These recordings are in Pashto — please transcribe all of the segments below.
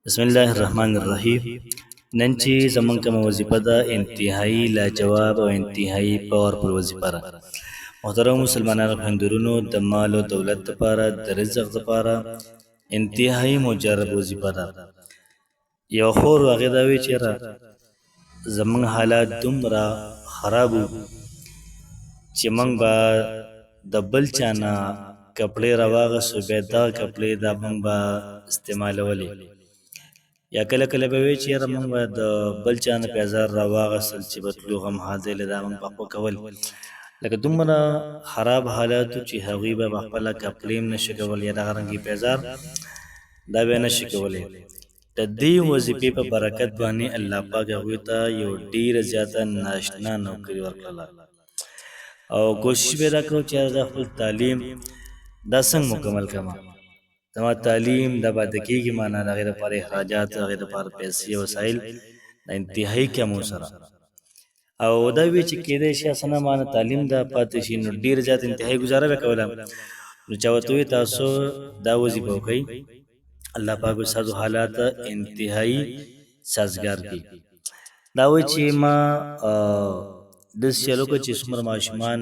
بسم الله الرحمن الرحیم. نن چې زمونږ کوم وظیفه ده انتهایی لاجواب او انتهایی پاورفل وظیفه ده. محترم مسلمانانو خویندورونو، د مال او دولت لپاره د رزق لپاره انتهایی مجرب وظیفه ده. یو خور هغې دا وی چېرې زمونږ حالات دومره خراب وو چې موږ به د بل چا نه کپړې راواغېستو، بیا دغه کپړې دا موږ به استعمالولې، یا کله کله به وی چې یاره موږ به د بل چا نه پیزار راواغېستل چې به تلو غم حاضر دا موږ به خپل کول. لکه دومره خراب حالات چې هغوی به پخپله کپړې هم نشي کولی یا دغه رنګې پیزار دا بیا نشي کولی. د دې وظیفې په برکت باندې الله پاک هغوی ته یو ډېره زیاته ناشنا نوکري ورکړله او کوشش به دا کوو چې دا خپل تعلیم دا څنګه مکمل کړم. زما تعلیم دا پاتې کېږي، ما نه د هغې دپاره اخراجات، د هغې دپاره پیسې وسایل د انتهایي کم ورسره، او دا وی چې کېدی شي اسانه ما نه تعلیم دا پاتې شي نو ډېر زیات انتهایي ګزاره به کوله. نو چا ورته ووایي تاسو دا وظیفه وکئ، الله پاک به ستاسو حالات انتهایي سازګار کړي. دا وایي چې ما داسې چل وکړه چې څومره ماشومان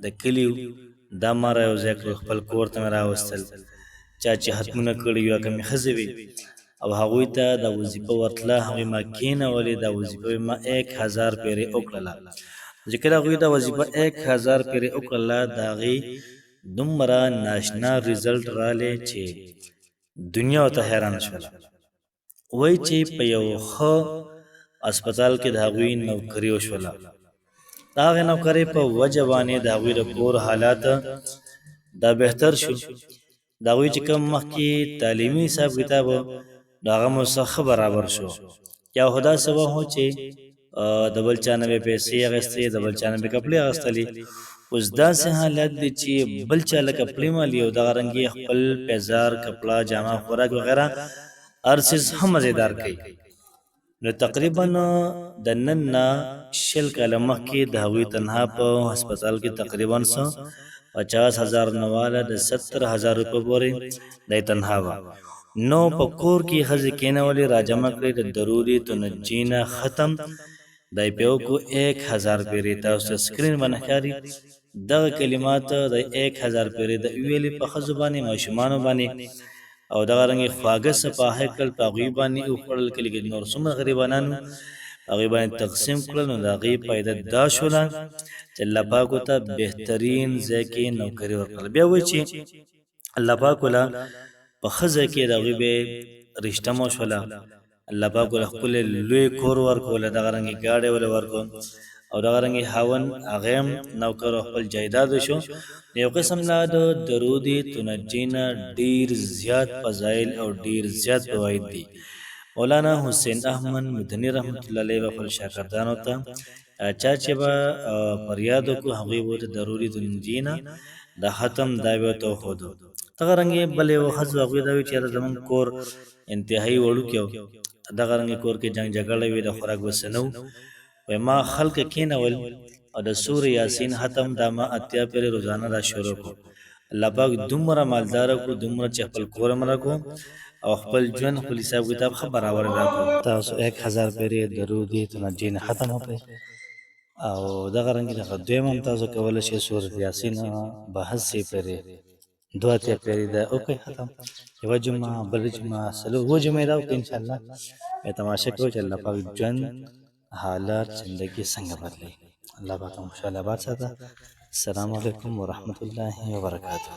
د کلي دا ما را یو ځای کړل، خپل کور ته مې راوستل، چا چې ختمونه کړي وي یا کمې ښځې وي او هغوی ته دا وظیفه ورتله، هغوی ما کېنولې، دا وظیفه ما 1000 پیرې وکړله. چې کله هغوی دا وظیفه 1000 پیرې وکړله، د هغې دومره ناشنا ریزلټ رالی چې دنیا ورته حیرانه شوله. وایي چې په یو ښه اسپتال کې د هغوی نوکري وشوله. د هغې نوکرۍ په وجه باندې د هغوی د کور حالات دا بهتر شو. د هغوی چې کوم مخکې تعلیمي حساب کتاب و نو هغه مو څه ښه برابر شو. یا خو داسې وخت و چې د بل چا نه به پیسې اخیستې، د بل چا نه به کپړې اخیستلې. اوس داسې حالت دی چې بل چا له کپړې مالي او دغه رنګې خپل پیزار، کپړه، جامه، خوراک وغیره هر څیز هم مزېدار کوي. نو تقریبا د نن نه 20 کاله مخکې د هغوی تنها په هسپتال کې تقریبا 50,000 نه واله د 70,000 روپۍ پورې دی تنها وه. نو په کور کې ښځې کېنولې، راجمع کړې، د ضروري تنجي ختم دی پې وکړو 1000 پیرې. تاسو ته سکرین باندې ښکاري دغه کلمات د 1000 پیرې د ویلې په ښځو باندې، ماشومانو باندې، او دغه رنګې خواږه سپاهه کړل، په هغوی باندې وخوړل. کلي کې نور څومره غریبانان وو هغوی باندې تقسیم کړل. نو د هغې فایده دا شوله چې الله پاک ورته بهترین ځای کې نوکري ورکړله. بیا وایي چې الله پاک وله په ښه ځای کې د هغوی بیا رشته مو شوله. الله پاک وله ښکلی لوی کور ورکوله، دغه رنګې ګاډی وله ورکړو، او دغه رنګې خاوند هغه هم نوکر او خپل جایداد شو. یو قسم لا د درودي تنجي نه ډېر زیات فضایل او ډېر زیات فواید دي. مولانا حسین احمد مدني رحمت الله علیه به خپل شاګردانو ته چا چې به فریاد وکړو هغوی به ورته درودي تنجي نه د ختم دا به ورته وښودو. دغه رنګې بل یو ښځو هغوی دا وایي چې یاره زموږ کور انتهایي وړوکی و، دغه رنګې کور کې جنګ جګړه وي، د خوراک بسه نه و. وایي ما خلکه کېنول او د سور یاسین ختم دا ما 80 پیرې روزانه دا شروع کړو. الله پاک دومره مالداره کړو، دومره چې خپل کور هم راکړو او خپل ژوند، خپل حساب کتاب ښه برابر راکړو. تاسو 1000 پیرې درودي تنجي نه ختم وکړئ، او دغه رنګې دغه دویم هم تاسو کولی شئ سورة یاسین 82 پیرې 2 پیرې دا وکړئ ختم. یوه جمعه، بله جمعه، اووه جمعې دا وکړئ انشاءالله. بیا تماشه کوئ چې الله پاک ژوند، حالات، زندگی څنګه بدلوي. الله پاک مو خوشحاله آباد ساته. السلام علیکم ورحمة الله وبرکاته.